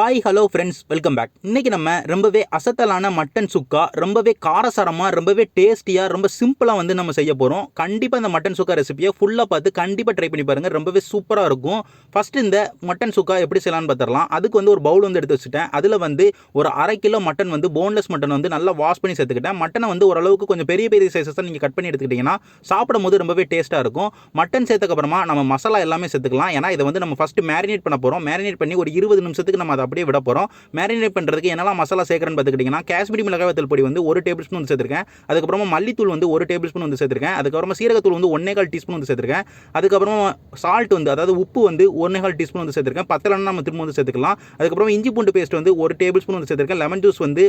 Hi hello friends, welcome back. இன்றைக்கி நம்ம ரொம்பவே அசத்தலான மட்டன் சுக்கா, ரொம்பவே காரசாரமாக, ரொம்பவே டேஸ்டியாக, ரொம்ப சிம்பிளாக வந்து நம்ம செய்ய போகிறோம். கண்டிப்பாக இந்த மட்டன் சுக்கா ரெசிபியை ஃபுல்லாக பார்த்து கண்டிப்பாக ட்ரை பண்ணி பாருங்கள். ரொம்பவே சூப்பராக இருக்கும். ஃபஸ்ட்டு இந்த மட்டன் சுக்கா எப்படி செய்யலான்னு பார்த்துடலாம். அதுக்கு வந்து ஒரு பவுல் வந்து எடுத்து வச்சுட்டேன். அதில் வந்து ஒரு 1/2 கிலோ மட்டன் வந்து போன்லெஸ் மட்டன் வந்து நல்லா வாஷ் பண்ணி சேர்த்துக்கிட்டேன். மட்டனை வந்து ஓரளவுக்கு கொஞ்சம் பெரிய பெரிய சைஸஸாக நீங்கள் கட் பண்ணி எடுத்துக்கிட்டிங்கன்னா சாப்பிடும் போது ரொம்பவே டேஸ்ட்டாக இருக்கும். மட்டன் சேர்த்தக்கப்புறமா நம்ம மசாலா எல்லாமே சேர்த்துக்கலாம். ஏன்னா இதை வந்து நம்ம ஃபஸ்ட்டு மேரினேட் பண்ண போகிறோம். மேரினேட் பண்ணி ஒரு 20 நிமிஷத்துக்கு நம்ம அதை அப்படியே விட போகிறோம். மேரினேட் பண்ணுறதுக்கு என்னெல்லாம் மசாலா சேர்க்குறேன்னு பார்த்துக்கிட்டிங்கன்னா, காஷ்மீரி மிளகாய் வத்தல் பொடி வந்து 1 டேபிள் ஸ்பூன் வந்து சேர்த்துருக்கேன். அதுக்கப்புறமா மல்லித்தூள் வந்து 1 டேபிள் ஸ்பூன் வந்து சேர்த்துருக்கேன். அதுக்கப்புறமா சீரகத்தூள் வந்து 1/4 டீஸ்பூன் வந்து சேர்த்துருக்கேன். அதுக்கப்புறமா சால்ட் வந்து, அதாவது உப்பு வந்து 1/4 டீஸ்பூன் வந்து சேர்த்துருக்கேன். பத்தலைன்னா நம்ம திரும்ப வந்து சேர்த்துக்கலாம். அதுக்கப்புறமா இஞ்சி பூண்டு பேஸ்ட் வந்து 1 டேபிள் ஸ்பூன் வந்து சேர்த்துருக்கேன். லெமன் ஜூஸ் வந்து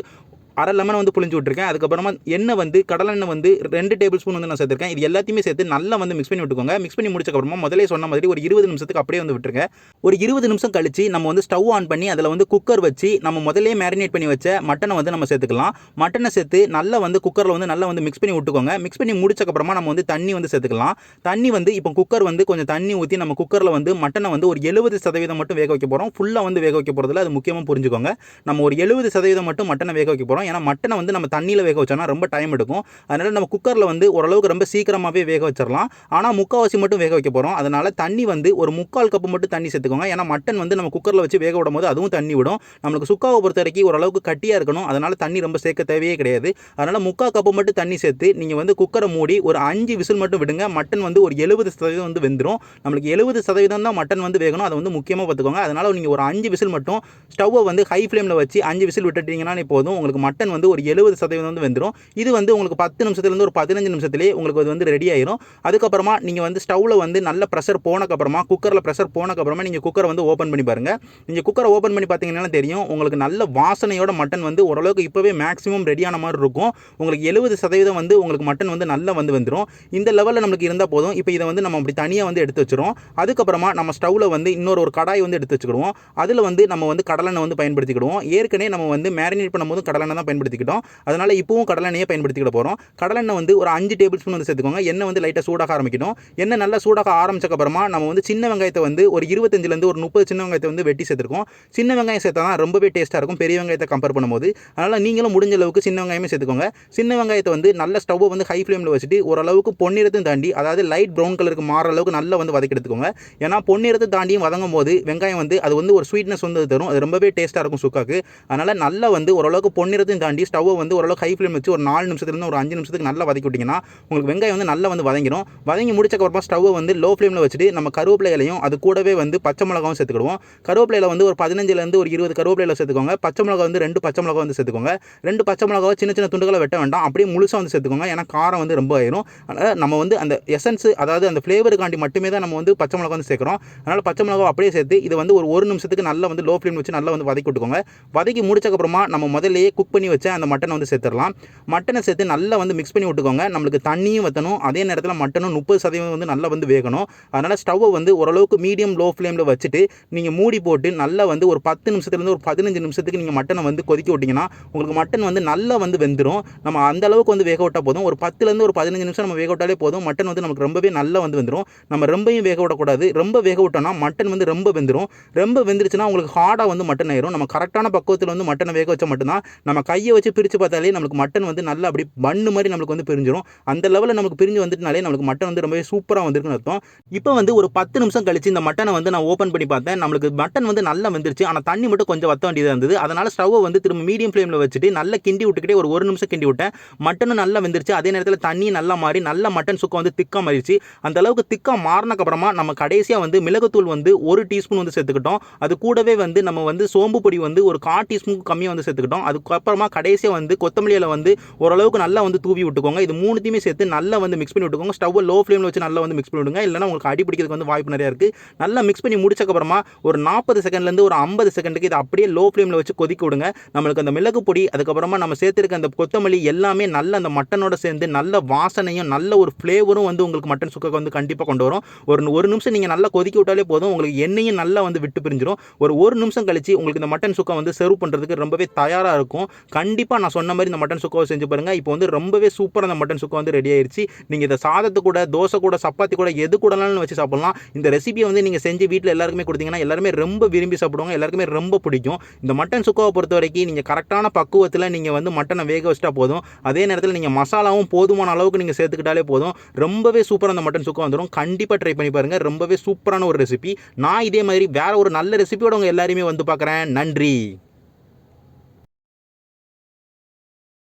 1/2 லெமன் வந்து புளிஞ்சு விட்டுருக்கேன். அதுக்கப்புறமா எண்ணெய் வந்து கடலெண்ணெய் வந்து 2 டேபிள் ஸ்பூன் வந்து நான் சேர்த்துருக்கேன். இது எல்லாத்தையுமே சேர்த்து நல்லா வந்து மிக்ஸ் பண்ணி விட்டுக்கோங்க. மிக்ஸ் பண்ணி முடிச்சக்கப்புறமா முதலே சொன்ன மாதிரி ஒரு 20 நிமிஷத்துக்கு அப்படியே வந்து விட்டுருங்க. ஒரு 20 நிமிஷம் கழிச்சு நம்ம வந்து ஸ்டவ் ஆன் பண்ணி அதில் வந்து குக்கர் வச்சு நம்ம முதலே மேரினேட் பண்ணி வச்ச மட்டனை வந்து நம்ம சேர்த்துக்கலாம். மட்டனை சேர்த்து நல்லா வந்து குக்கரில் வந்து நல்லா வந்து மிக்ஸ் பண்ணி விட்டுக்கோங்க. மிக்ஸ் பண்ணி முடிச்சக்கப்புறமா நம்ம வந்து தண்ணி வந்து சேர்த்துக்கலாம். தண்ணி வந்து இப்போ குக்கர் வந்து கொஞ்சம் தண்ணி ஊற்றி நம்ம குக்கரில் வந்து மட்டனை வந்து ஒரு 70% மட்டும் வேக வைக்க போகிறோம். ஃபுல்லாக வந்து வேக வைக்க போகிறதுல அது முக்கியமாக புரிஞ்சுக்கோங்க. நம்ம ஒரு 70% மட்டும் மட்டனை வேக வைக்க போகிறோம். ஏன்னா மட்டனை வந்து நம்ம தண்ணியில் வேக வச்சோம்னா ரொம்ப டைம் எடுக்கும். அதனால் நம்ம குக்கரில் வந்து ஓரளவுக்கு ரொம்ப சீக்கிரமாகவே வேக வச்சிடலாம். ஆனால் முக்கால்வாசி மட்டும் வேக வைக்க போகிறோம். அதனால் தண்ணி வந்து ஒரு 3/4 கப்பு மட்டும் தண்ணி சேர்த்துக்கோங்க. ஏன்னா மட்டன் வந்து நம்ம குக்கரில் வச்சு வேக விடும் போது அதுவும் தண்ணி விடும். நம்மளுக்கு சுக்காவை பொறுத்த வரைக்கும் ஓரளவுக்கு கட்டியாக இருக்கணும். அதனால் தண்ணி ரொம்ப சேர்க்க தேவையே கிடையாது. அதனால் 3/4 கப்பு மட்டும் தண்ணி சேர்த்து நீங்கள் வந்து குக்கரை மூடி ஒரு 5 விசில் மட்டும் விடுங்க. மட்டன் வந்து ஒரு 70% வந்து வெந்துடும். நம்மளுக்கு 70% தான் மட்டன் வந்து வேகணும். அதை வந்து முக்கியமாக பார்த்துக்கோங்க. அதனால் நீங்கள் ஒரு 5 விசில் மட்டும் ஸ்டவ்வை வந்து ஹை ஃப்ளேமில் வச்சு 5 விசில் விட்டுட்டீங்கன்னா போதும். உங்களுக்கு மட்டன் வந்து ஒரு 70% வந்து வெந்துடும். இது வந்து உங்களுக்கு 10 நிமிஷத்துலேருந்து ஒரு 15 நிமிஷத்துலேயே உங்களுக்கு அது வந்து ரெடி ஆயிரும். அதுக்கப்புறமா நீங்கள் வந்து ஸ்டவ்வில் வந்து நல்ல ப்ரெஷர் போனக்கப்புறமா, குக்கரில் ப்ரெஷர் போனக்கப்புறமா நீங்கள் குக்கரை வந்து ஓப்பன் பண்ணி பாருங்கள். நீங்கள் குக்கரை ஓப்பன் பண்ணி பார்த்தீங்கன்னா தெரியும், உங்களுக்கு நல்ல வாசனையோட மட்டன் வந்து ஓரளவுக்கு இப்போவே மேக்ஸிமம் ரெடியான மாதிரி இருக்கும். உங்களுக்கு 70% வந்து உங்களுக்கு மட்டன் வந்து நல்லா வந்து வந்துடும். இந்த லெவலில் நம்மளுக்கு இருந்தால் போதும். இப்போ இதை வந்து நம்ம அப்படி தனியாக வந்து எடுத்து வச்சிரும். அதுக்கப்புறமா நம்ம ஸ்டவ்வில் வந்து இன்னொரு கடாய் வந்து எடுத்து வச்சுக்கிடுவோம். அதில் வந்து நம்ம வந்து கடலெண்ணெய் வந்து பயன்படுத்திக்கிடுவோம். ஏற்கனவே நம்ம வந்து மேரினேட் பண்ணும்போது கடலெண்ணெய் தான் பயன்படுத்திக்கிட்டோம். அதனால் இப்போவும் கடலெண்ணெயை பயன்படுத்திக்கிட போகிறோம். கடலெண்ணெய் வந்து ஒரு 5 டேபிள் ஸ்பூன் வந்து சேர்த்துக்கோங்க. எண்ணெய் வந்து லைட்டாக சூடாக ஆரம்பிக்கணும். எண்ணெய் நல்லா சூடாக ஆரம்பிச்சக்கப்புறமா நம்ம வந்து சின்ன வெங்காயத்தை வந்து ஒரு 25லேருந்து ஒரு 30 சின்ன வெங்காயத்தை வந்து வெட்டி சேர்த்துருக்கோம். சின்ன வெங்காயம் சேர்த்தா தான் ரொம்பவே டேஸ்ட்டாக இருக்கும் பெரிய வெங்காயத்தை கம்பேர் பண்ணும்போது. அதனால் நீங்களும் முடிஞ்ச அளவுக்கு சின்ன வெங்காயமே சேர்த்துக்கோங்க. சின்ன வெங்காயத்தை வந்து நல்ல ஸ்டவ்வை வந்து ஹை ஃப்ளேமில் வச்சுட்டு ஓரளவுக்கு பொன்னிறத்தையும் தாண்டி, அதாவது லைட் ப்ரௌன் கலருக்கு மாற அளவுக்கு நல்லா வந்து வதக்கி எடுத்துக்கோங்க. ஏன்னா பொன்னிறத்தை தாண்டியும் வதங்கும் போது வெங்காயம் வந்து அது வந்து ஒரு ஸ்வீட்னஸ் வந்து தரும். அது ரொம்பவே டேஸ்ட்டாக இருக்கும் சுக்காக்கு. அதனால் நல்லா வந்து ஓரளவுக்கு பொன்னிறத்தையும் தாண்டி ஸ்டவ்வை வந்து ஓரளவுக்கு ஹை ஃப்ளேம் வச்சு ஒரு 4 நிமிஷத்துலேருந்து ஒரு 5 நிமிஷத்துக்கு நல்லா வதக்கி விட்டிங்கன்னா உங்களுக்கு வெங்காயம் வந்து நல்லா வந்து வதங்கிடும். வதங்கி முடிச்சக்கப்புறமா ஸ்டவ்வை வந்து லோ ஃப்ளேமில் வச்சுட்டு நம்ம கருவேப்பிலை இலையும் அது கூடவே வந்து பச்சை மிளகாவும் சேர்த்துக்கிடுவோம். கருவேப்பிலையில் வந்து ஒரு 15லேருந்து ஒரு 20 கருவேப்பிலையில் சேர்த்துக்கோங்க. பச்சை மிளகா வந்து 2 பச்சை மிளகா வந்து சேர்த்துக்கோங்க. 2 பச்சை மிளகாவை சின்ன சின்ன துண்டுகளை வெட்ட வேண்டாம், அப்படியே முழுசாக வந்து சேர்த்துக்கோங்க. ஏன்னா காரம் வந்து ரொம்ப ஆயிரும். அதனால் நம்ம வந்து அந்த எசன்ஸ், அதாவது அந்த ஃப்ளேவருக்காண்டி மட்டுமே தான் நம்ம வந்து பச்சை மிளகா வந்து சேர்க்குறோம். அதனால் பச்சை மிளகா அப்படியே சேர்த்து இது வந்து ஒரு 1 நிமிஷத்துக்கு நல்லா வந்து லோ ஃப்ளேம் வச்சு நல்லா வந்து வதக்கி விட்டுக்கோங்க. வதக்கி முடிச்சக்கப்புறமா நம்ம முதல்லையே குக் பண்ணி வச்ச அந்த மட்டனை வந்து சேர்த்துடலாம். மட்டனை சேர்த்து நல்லா வந்து மிக்ஸ் பண்ணி விட்டுக்கோங்க. நம்மளுக்கு தண்ணியும் வற்றணும், அதே நேரத்தில் மட்டனும் 30% வந்து நல்லா வந்து வேகணும். அதனால் ஸ்டவ்வை வந்து ஓரளவுக்கு மீடியம் லோ ஃப்ளேமில் வச்சுட்டு நீங்கள் மூடி போட்டு நல்லா வந்து ஒரு 10 நிமிஷத்துலேருந்து ஒரு 15 நிமிஷத்துக்கு நீங்கள் மட்டனை வந்து கொதிக்க விட்டிங்கன்னா உங்களுக்கு மட்டன் வந்து நல்லா வந்து வெந்துடும். நம்ம அந்த அளவுக்கு வந்து வேக விட்டால் போதும். ஒரு 10லேருந்து ஒரு 15 நிமிஷம் நம்ம வேக விட்டாலே போதும். மட்டன் வந்து நமக்கு ரொம்பவே நல்லா வந்து வெந்துடும். நம்ம ரொம்பவும் வேக விடக்கூடாது. ரொம்ப வேக விட்டோம்னா மட்டன் வந்து ரொம்ப வெந்துடும். ரொம்ப வெந்துருச்சுன்னா உங்களுக்கு ஹார்டாக வந்து மட்டன் ஆயிரும். நம்ம கரெக்டான பக்குவத்தில் வந்து மட்டனை வேக வச்சா மட்டும்தான், நம்ம கையை வச்சு பிரித்து பார்த்தாலே நம்மளுக்கு மட்டன் வந்து நல்லா அப்படி பண்ணு மாதிரி நம்மளுக்கு வந்து பிரிஞ்சிடும். அந்த லெவலில் நமக்கு பிரிஞ்சு வந்துட்டுனாலே நம்மளுக்கு மட்டன் வந்து ரொம்பவே சூப்பராக வந்திருக்குன்னு அர்த்தம். இப்போ வந்து ஒரு 10 நிமிஷம் கழிச்சு இந்த மட்டனை வந்து நான் ஓப்பன் பண்ணி பார்த்தேன். நம்மளுக்கு மட்டன் வந்து நல்லா வெந்துருச்சு. ஆனால் தண்ணி மட்டும் கொஞ்சம் வற்ற வேண்டியதாக இருந்தது. அதனால் ஸ்டவ்வை வந்து திரும்ப மீடியம் ஃப்ளேமில் வச்சுட்டு நல்லா கிண்டி விட்டுக்கிட்டே ஒரு 1 நிமிஷம் கிண்டி விட்டேன். மட்டனும் நல்லா வெந்துருச்சு. அதே நேரத்தில் தண்ணி நல்லா மாறி நல்ல மட்டன் சுக்கா வந்து திக்காக மாறிடுச்சு. அந்த அளவுக்கு திக்காக மாறினக்கப்புறமா நம்ம கடைசியாக வந்து மிளகுத்தூள் வந்து 1 டீஸ்பூன் வந்து சேர்த்துக்கிட்டோம். அது கூடவே வந்து நம்ம வந்து சோம்பு பொடி வந்து ஒரு 1/4 டீஸ்பூன் கம்மியாக வந்து சேர்த்துக்கிட்டோம். அதுக்கப்புறமா கடைசியாக வந்து கொத்தமல்லி இலை வந்து ஓரளவுக்கு நல்லா வந்து தூவி விட்டுக்கோங்க. இது மூணுத்தையுமே சேர்த்து நல்லா வந்து மிக்ஸ் பண்ணி விட்டுக்கோங்க. ஸ்டவ்வை லோ ஃப்ளேமில் வச்சு நல்லா வந்து மிக்ஸ் பண்ணி விடுங்க. இல்லைனா உங்களுக்கு அடி பிடிக்கிறதுக்கு வந்து வாய்ப்பு நிறையா இருக்குது. நல்லா மிக்ஸ் பண்ணி முடிச்சக்கப்புறமா ஒரு 40 செகண்ட்லேருந்து ஒரு 50 செகண்டுக்கு இதை அப்படியே லோ ஃப்ளேமில் வச்சு கொதிக்க விடுங்க. நம்மளுக்கு அந்த மிளகு பொடி, அதுக்கப்புறமா நம்ம சேர்த்துருக்க அந்த கொத்தமல்லி எல்லாமே நல்ல அந்த மட்டனோட சேர்ந்து நல்ல வாசனையும் நல்ல ஒரு ஃப்ளேவரும் வந்து உங்களுக்கு மட்டன் சுக்காக்கு வந்து கண்டிப்பாக கொண்டு வரும். ஒரு நிமிஷம் நீங்கள் நல்லா கொதிக்க விட்டாலே போதும். உங்களுக்கு எண்ணெயும் நல்லா வந்து விட்டு பிரிஞ்சிடும். ஒரு நிமிஷம் கழிச்சு உங்களுக்கு இந்த மட்டன் சுக்கா வந்து சர்வ் பண்ணுறதுக்கு ரொம்பவே தயாராக இருக்கும். கண்டிப்பாக நான் சொன்ன மாதிரி இந்த மட்டன் சுக்காவை செஞ்சு பாருங்கள். இப்போ வந்து ரொம்பவே சூப்பராக அந்த மட்டன் சுக்கா வந்து ரெடி ஆயிடுச்சு. நீங்கள் இதை சாதத்து கூட, தோசை கூட, சப்பாத்தி கூட, எது கூடனாலும் வச்சு சாப்பிடலாம். இந்த ரெசிபியை வந்து நீங்கள் செஞ்சு வீட்டில் எல்லாருக்குமே கொடுத்தீங்கன்னா எல்லாருமே ரொம்ப விரும்பி சாப்பிடுவாங்க, எல்லாருக்குமே ரொம்ப பிடிக்கும். இந்த மட்டன் சுக்காவை பொறுத்த வரைக்கும் நீங்கள் கரெக்டான பக்குவத்தில் நீங்கள் வந்து மட்டனை வேக வச்சுட்டா போதும். அதே நேரத்தில் நீங்கள் மசாலாவும் போதுமான அளவுக்கு நீங்கள் சேர்த்துக்கிட்டாலே போதும். ரொம்பவே சூப்பராக அந்த மட்டன் சுக்கா வந்துடும். கண்டிப்பாக ட்ரை பண்ணி பாருங்கள். ரொம்பவே சூப்பரான ஒரு ரெசிபி. நான் இதே மாதிரி வேற ஒரு நல்ல ரெசிபியோட உங்கள் எல்லாரையுமே வந்து பார்க்குறேன். நன்றி.